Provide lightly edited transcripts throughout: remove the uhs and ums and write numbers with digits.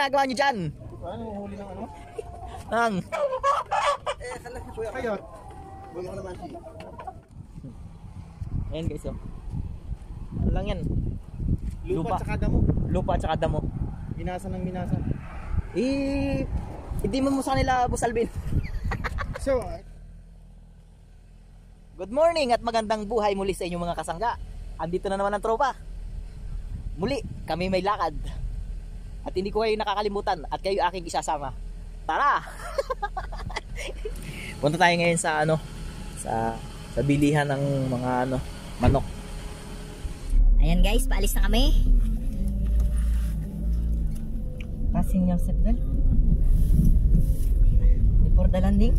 ginagawa nyo dyan? Ano, huli ng ano? Ang Kayot. Wala ka naman siya. ayan guys, oh. Ano lang yan? Lupa at saka damo. Lupa at saka damo. Minasa ng minasa. Hindi mo sa kanila, Boss Alvin. So, good morning at magandang buhay muli sa inyong mga kasangga. Andito na naman ang tropa. Muli, kami may lakad. At hindi ko kayo nakakalimutan at kayo aking isasama. Tara! Punta tayo ngayon sa sa bilihan ng mga manok. Ayan guys, paalis na kami. Passing your seatbelt before the landing.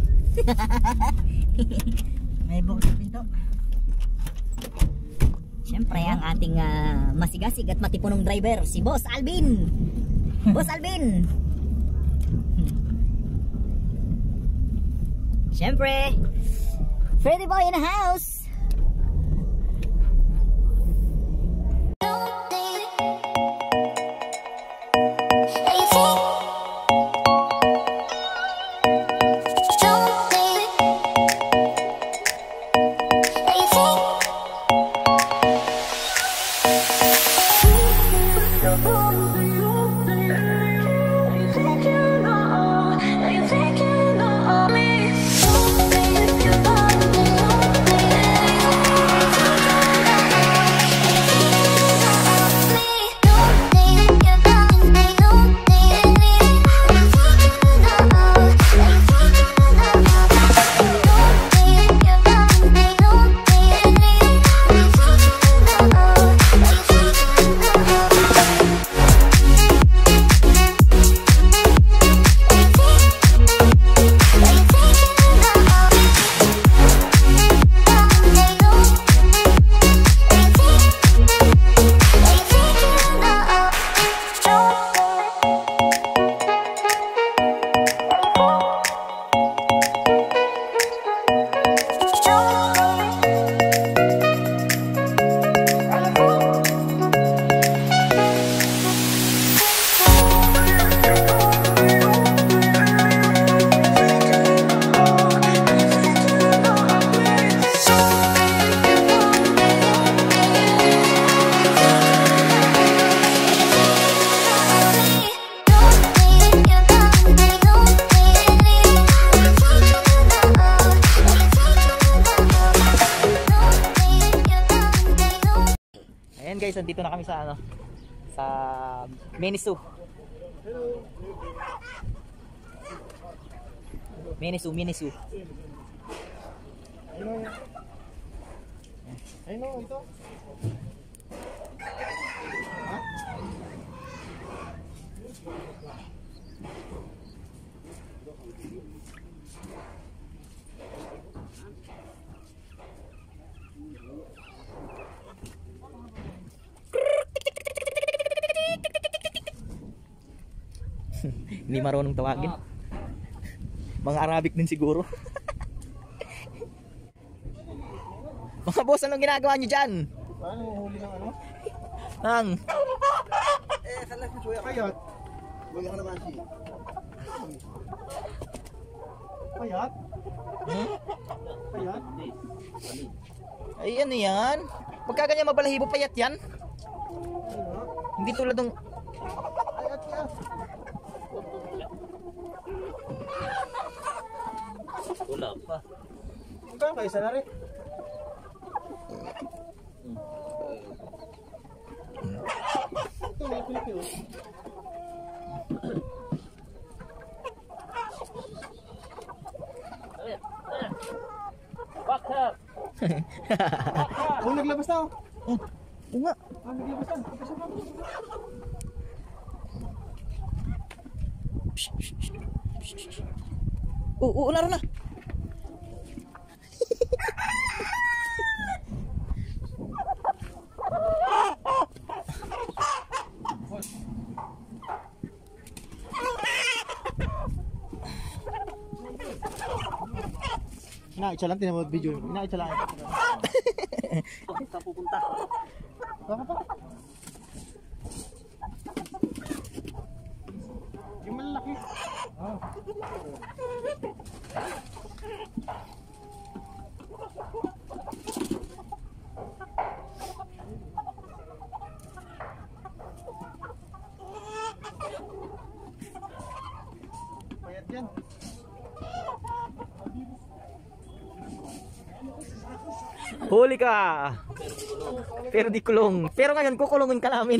May bukas sa pinto. Siyempre ang ating masigasig at matipunong driver, si Boss Alvin. Boss Alvin. Siyempre, Freddy Boy in the house. Ayan guys, andito na kami sa sa Miniso. Miniso. Ayun ito. Ha? Hindi marunong tawagin. Mga Arabic din siguro. Mga boss, anong ginagawa nyo dyan? Ano, huli ng ano? Ang Kayot. Wala ka naman siya. Kayot? Kayot? ay ano yan? Pagka ganyan mabalahibo payat yan. Hindi tulad ng Kayot yan. wala pa. Magkano kayo sa lari? Ito, may Pilipino. Back up. Oh, naglabas na. Oo nga. Naglabas na. Laro na. Inaitsa lang, tinamod video. Inaitsa lang. Saan pupunta? Baka pa. Payat yan. Huli ka! Pero di kulong. Pero ngayon kukulungin ka namin.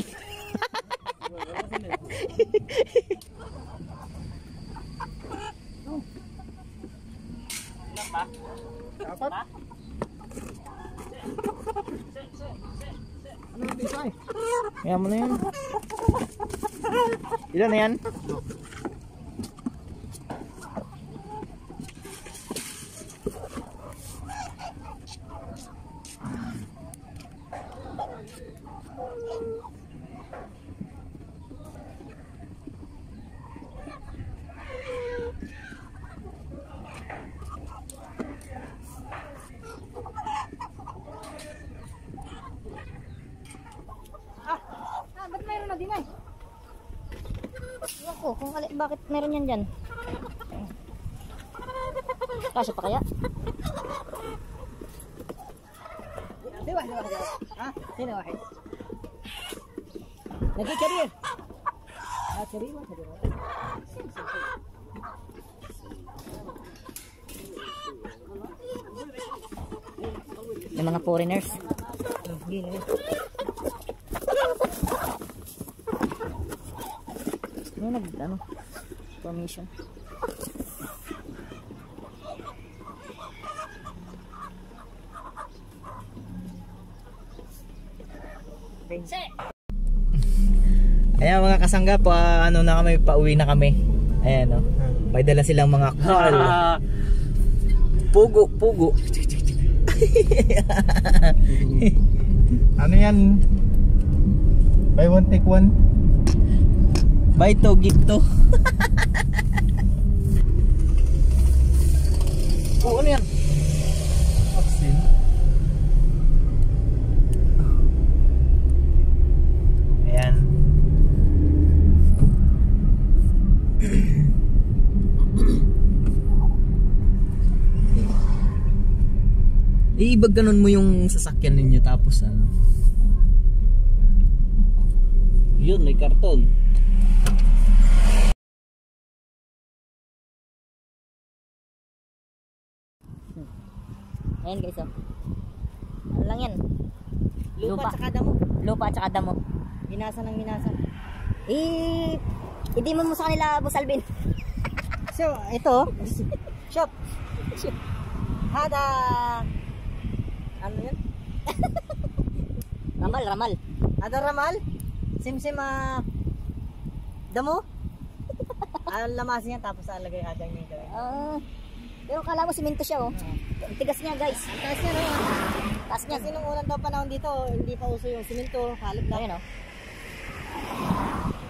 Apat? Ano ang isa eh? Kaya mo na yan. Ilan na yan? Ba't mayroon na din ay? Ewan ko kung bakit meron yan dyan. Kasya pa kaya? Di wahid wahid. Ha? Sino wahid? Lagi karir. Cari mo, cari mo. May mga foreigners. Gini. Ano? Formation. Ayan mga kasangga, ano na kami, pauwi na kami. Ayan o. May dala silang mga call. Pugo, pugo. Ano yan? Buy one take one. Buy to, give to. Oo, ano yan? Vaccine. Ayan. Iibag ganun mo yung sasakyan ninyo tapos ano. Yun, may karton. Ayan guys, oh. Ano lang yan? Lupa at saka damo. Lupa at saka damo. Ginasa ng ginasa. Hindi mo sa kanila, Boss Alvin. So, ito. Shop. Hada. Ano yan? Ramal. Hada ramal. Simsim damo. Lamasin niya tapos alagay adang niya. Pero kala mo simento siya, oh. Tigas niya, guys. Taas niya, no? Taas niya. Kasi nung unang daw panahon dito, hindi pa uso yung simento, halip lang. Ayun, oh.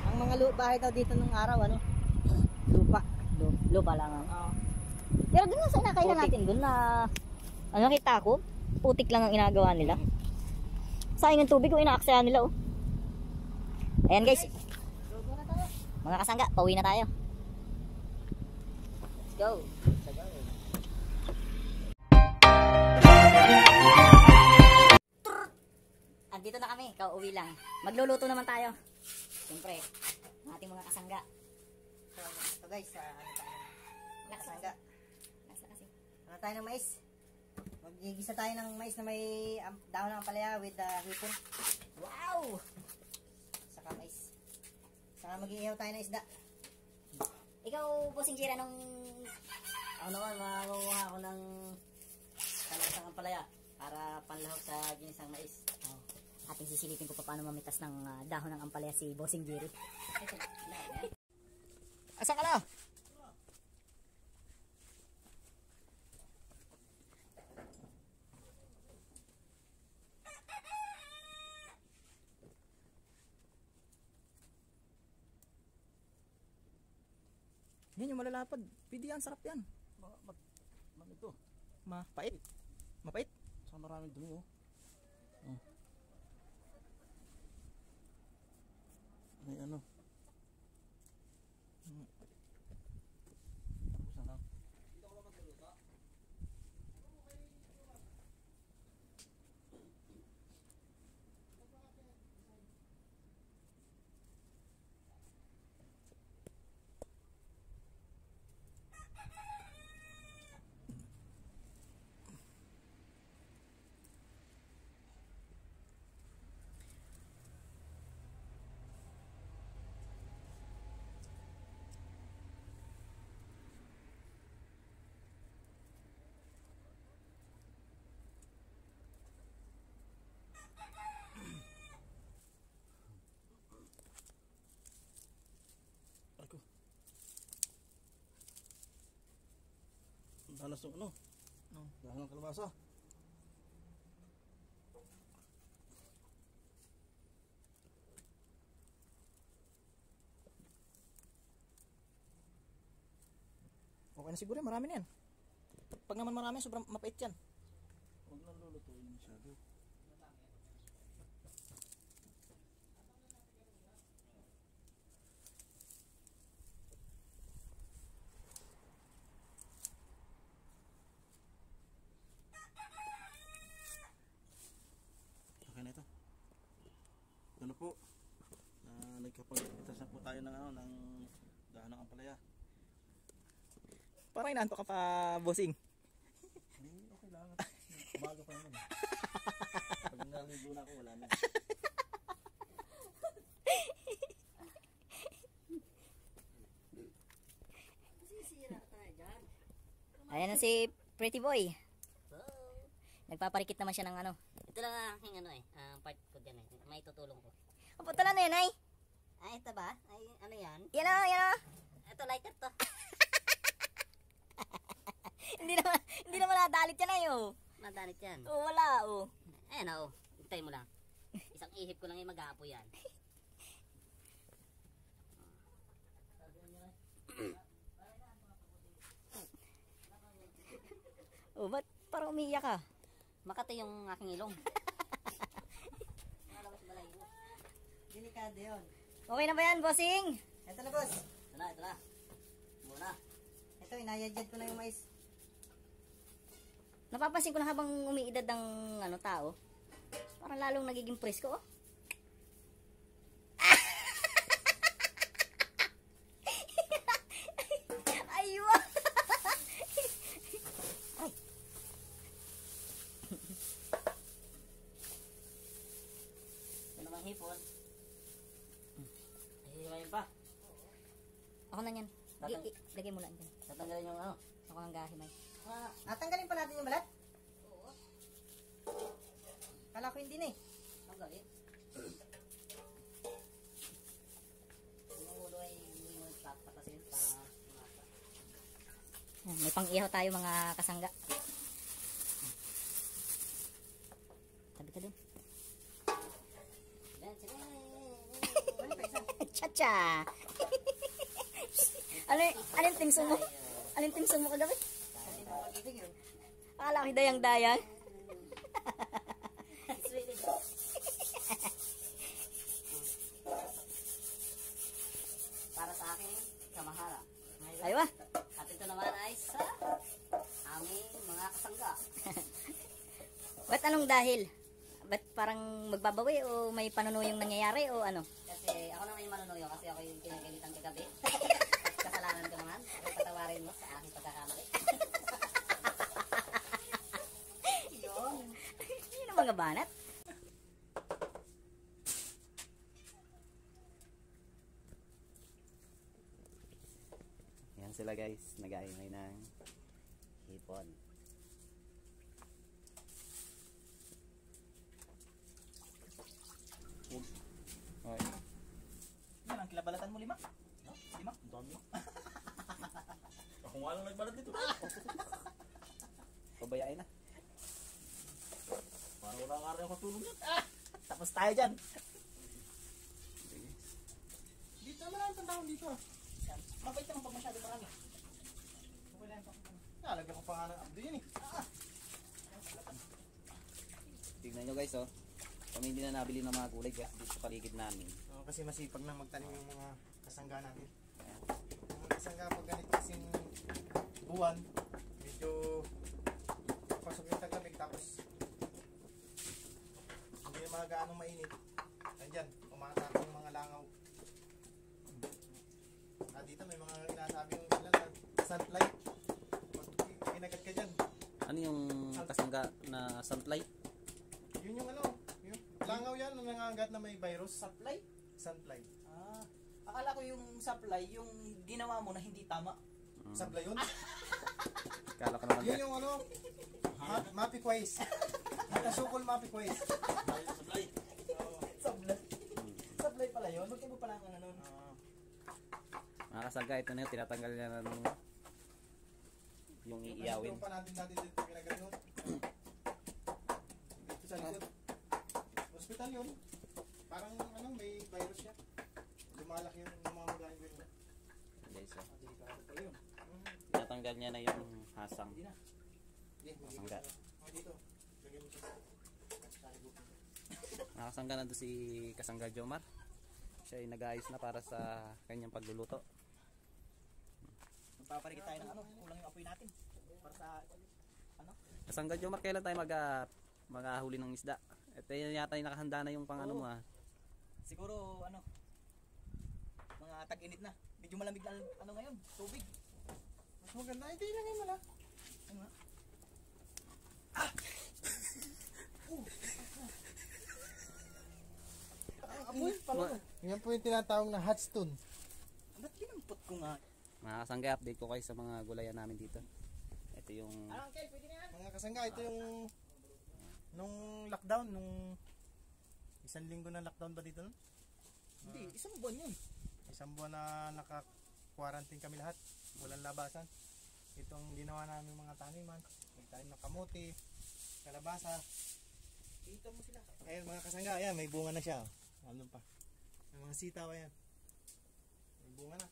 Ang mga bahay daw dito nung araw, ano? Lupa. Lupa lang, oh. Oo. Pero dun nga sa inakainan natin, dun na, ano nakita ko, putik lang ang inagawa nila. Sayang yung tubig, inaaksayan nila, oh. Ayan, guys. Mga kasangga, pauwi na tayo. Let's go. Andito na kami, kauwi lang. Magluluto naman tayo. Siyempre, ang ating mga kasangga. So, ito guys, kasangga. Nasa kasi. Ano tayo ng mais? Magigisa tayo ng mais na may dahon ng ampalaya with hipon. Wow! Saka mais. Saka mag-iihaw tayo ng isda. Ikaw, Bossing Jira, nung Ako naman, makukuha ako ng kalasang ampalaya para panlahok sa ginisang mais. ating sisilipin ko pa paano mamitas ng dahon ng ampalaya si Bossing Jerry. Asa ka na? Yan yung malalapad. Pwede yan, sarap yan. Ito, Mapait. Mapait. sa maraming dumi oh. May ano. Danas ng ano? Dahon ng kalabasa. Okay na siguro, marami na yan. Pag naman marami, sobrang mapait yan. Huwag lang lulutuin masyado. Okay na ito. Ano po? Nagkapagtas na po tayo ng ano, ng dahon ng ampalaya. Parang inaantok ka pa, bossing. Hindi, okay lang. Umaga pa naman. Pag naligo na ako, wala na. Ayan na si Pretty Boy. Nagpaparikit naman siya ng ano. Ito lang ang aking ano part ko dyan may tutulong ko. O, putala na yan ay. Ay, ito ba? Ay, ano yan? Yan o, yan o. Ito, lighter to. Hindi naman nadalit yan ay oh. Madanit yan. Oh, wala oh. Ayan o, hintay mo lang. Isang ihip ko lang yung mag-aapo yan. Oh, ba't parang umiiyak ka? Makati yung aking ilong. Delikado yun. Okay na ba yan, bossing? Ito na, boss. Ito na. Muna. Ito, inayadjad ko na yung mais. Napapansin ko na habang umiidad ng ano, tao, parang lalong nagiging presko oh. Aywa! Ito namang hipon. Ay, hiwain pa. Ako na yan. Lagay mo lang dyan. Tatanggalin yung ano. Ako nang gahimay. Natanggalin pa natin yung balat? Oo. Kala ko hindi na eh. Tanggalin. Yung ulo ay hindi mo tatapasin para masa. Yan, may pang-ihaw tayo mga kasangga. Tabi ka dun. Sige. Cha-cha! Alin timso mo? Alin timso mo kagabi? Akala ko dayang-dayang. Para sa akin, kamahara. Aywa! At ito naman ay sa aming mga kasangga. Ba't anong dahil? Ba't parang magbabawi o may panunuyong nangyayari o ano? Kasi ako naman yung manunuyo kasi ako yung kinagalitan kagabi. At kasalanan ko naman. Patawarin mo sa aking pagkakamali. Yun ang mga banat. Yan sila guys, nag-aimay ng hipon. Okay. Yan ang kilabalatan mo, 5? 5? Ang dami. Ako nga lang nagbalat dito. Pabayain na. Parang wala nga rin ako tulong yan. Tapos tayo dyan. Dito naman ang tandaan dito. Yan. Mabait naman pag masyado marami. Okay lang ito. Nalagyan ko pa nga ng abdo yun eh. Tignan nyo guys oh. Kami hindi na nabili ng mga gulay dito sa paligid namin. Kasi masipag na magtanim yung mga kasangga natin. Ang mga kasangga pag ganit kasing buwan, medyo pasok yung taglamig tapos hindi na mga gaanong mainit. Nandyan, umatak yung mga langaw. Dito may mga inasabi yung sunlight. Pag kinagat ka dyan, Ano yung kasangga na sunlight? yun yung ano, yung langaw yan, nangangagat na may virus. Supply? Sunlight. Akala ko yung supply, yung ginawa mo na hindi tama. Supply yun? Kala ko naman Yun yung ano, Mapi Quiz. Nakasukol Mapi Quiz. Supply. Supply pala yun. Magkaiba pala ang ano nun. mga kasangga, ito na yun, tinatanggal na ng yung Yung iiyawin. pa natin dito ginaganon. Dito sa likod. Hospital yun. Parang ano, may virus siya. Lumalaki yung mga magaling yun. Guys, oh. Delikado pa yun. Natanggal niya na yung hasang. Hindi, Kasangga. dito. Lagyan mo siya. Sa likod. Nakasangga na doon si Kasangga Jomar. Siya ay nag-aayos na para sa kanyang pagluluto. Magpaparigit tayo ng ano, kulang yung apoy natin. Para sa ano? Kasangga Jomar, kailan tayo maghahuli ng isda? Ito yata yung nakahanda na yung pang ano mo ah. Siguro ano, mga tag-init na. Medyo malamig na ano ngayon, tubig. Mas maganda. Hindi lang yun wala. Ano nga? Apoy pala. Yan po yung tinatawag na hot stone. Ba't ginampot ko nga? Mga kasangga, update ko kayo sa mga gulayan namin dito. Ito yung Ano, Uncle, pwede na yan? Mga kasangga, ito yung nung lockdown, nung 1 linggo na lockdown ba dito? Hindi, isang buwan yun. 1 buwan na naka-quarantine kami lahat. Walang labasan. Ito ang ginawa namin mga taniman. Nagtanim ng kamuti, kalabasa. Kita mo sila. Ayan mga kasangga, ayan may bunga na siya. Ano pa? May mga sitaw ayan. May bunga na.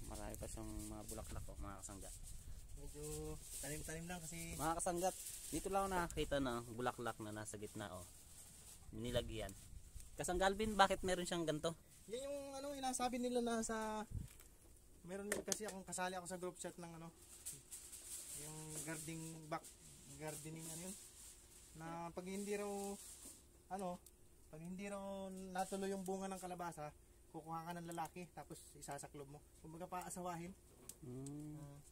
marami pa siyang mga bulaklak o mga kasangga. Medyo tanim-tanim lang kasi Mga kasanggat, dito lang ako nakakita ng bulaklak na nasa gitna oh. Nilagyan. Kasanggalbin, bakit meron siyang ganito? yan yung ano inasabi nila na sa meron kasi akong kasali ako sa group chat ng ano yung gardening ano yun na pag hindi raw natuloy yung bunga ng kalabasa kukuha ka ng lalaki tapos isasaklob mo kumbaga paasawahin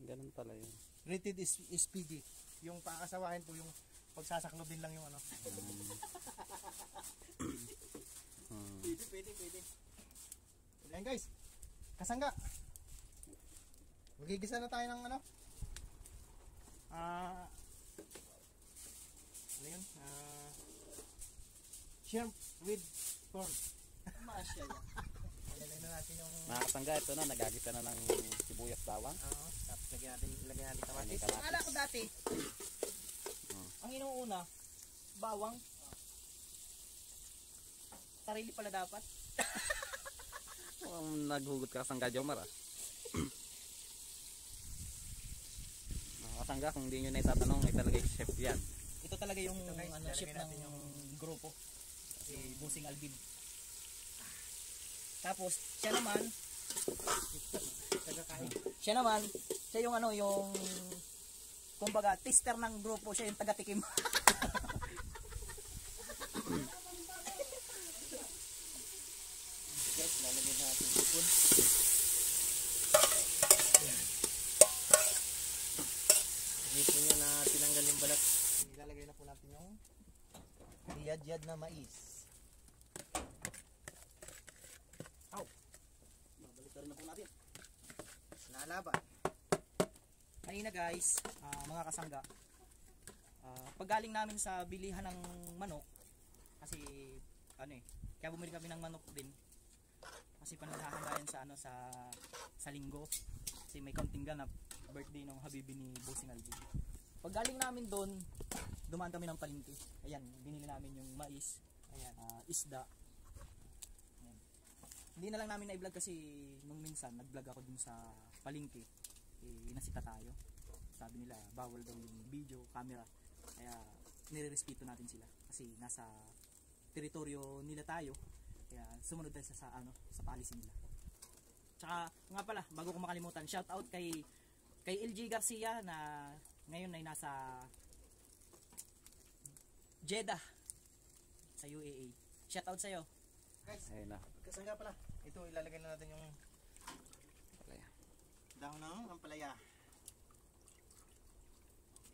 Ganun pala yun. rated is PG yung paasawahin po yung pagsasaklob din lang yung ano pwede ayan guys kasangga magigisa na tayo ng ano ano yun shrimp with corn Masya yan. lalagyan na natin yung Mga kasangga, ito na, nagagisa na ng sibuyas bawang. tapos lagyan natin kamatis Akala ko dati, ang inuuna, bawang. Sarili pala dapat. Naghugot ka kasangga, Jomar ah. Mga kasangga, kung hindi nyo na itatanong, ay talaga yung chef yan. Ito talaga yung guys, ano, lalagyan chef ng natin yung grupo. Si Busing Alvin. Tapos, siya naman, siya yung ano, yung kumbaga, tester ng grupo, siya yung taga-tikim. Guys, lalagyan natin ipon. dito niya na tinanggal yung balat ilalagay na po natin yung yad na mais Babalik na po natin. nalaban Kanina guys, mga kasangga, paggaling namin sa bilihan ng manok, kasi ano kaya bumili kami ng manok din, kasi panaghahandayan sa ano sa linggo, kasi may konting ganap, birthday ng habibi ni Bossing Alvin. Paggaling namin doon, dumaan kami ng palengke. Ayan, binili namin yung mais, ayan, isda. Ayan. Hindi na lang namin na-vlog kasi nung minsan nag-vlog ako dun sa palengke. Inasita tayo. Sabi nila bawal daw yung video, camera. Kaya nirerespeto natin sila kasi nasa teritoryo nila tayo. Kaya sumunod tayo sa policy nila. Tsaka nga pala, bago ko makalimutan, shout out kay LG Garcia na ngayon ay nasa Jeddah sa UAE. Shout out sa'yo. guys Ayun na. kasangga pala ito ilalagay na natin yung Palaya. dahon ng ampalaya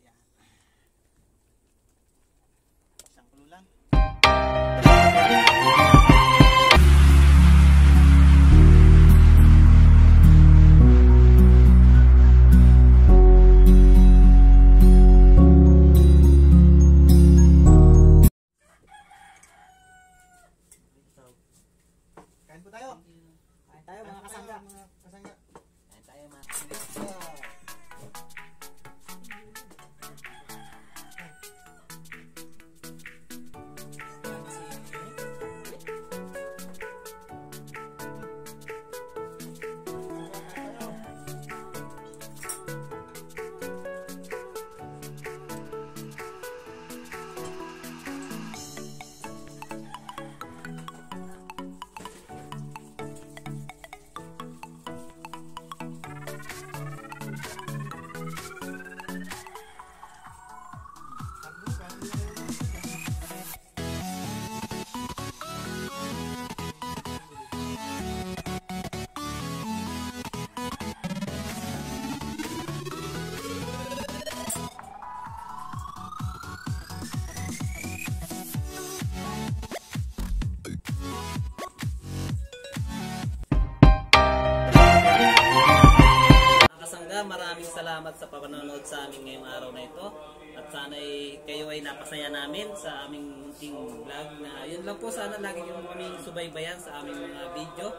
yan isang kulo lang kain po tayo Kain tayo mga kasangga. mga kasangga Kain tayo mga kasangga. salamat sa panonood sa amin ngayong araw na ito. At sana kayo ay napasaya namin sa aming munting vlog na yun lang po, sana lagi yung kaming subaybayan sa aming mga video.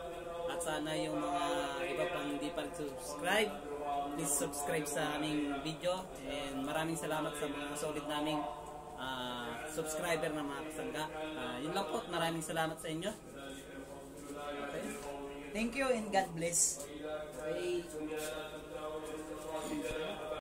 At sana yung mga iba pang hindi pa subscribe, please subscribe sa aming video. And maraming salamat sa mga solid naming subscriber na mga kasangga. Yun lang po, maraming salamat sa inyo. Okay. Thank you and God bless. Okay.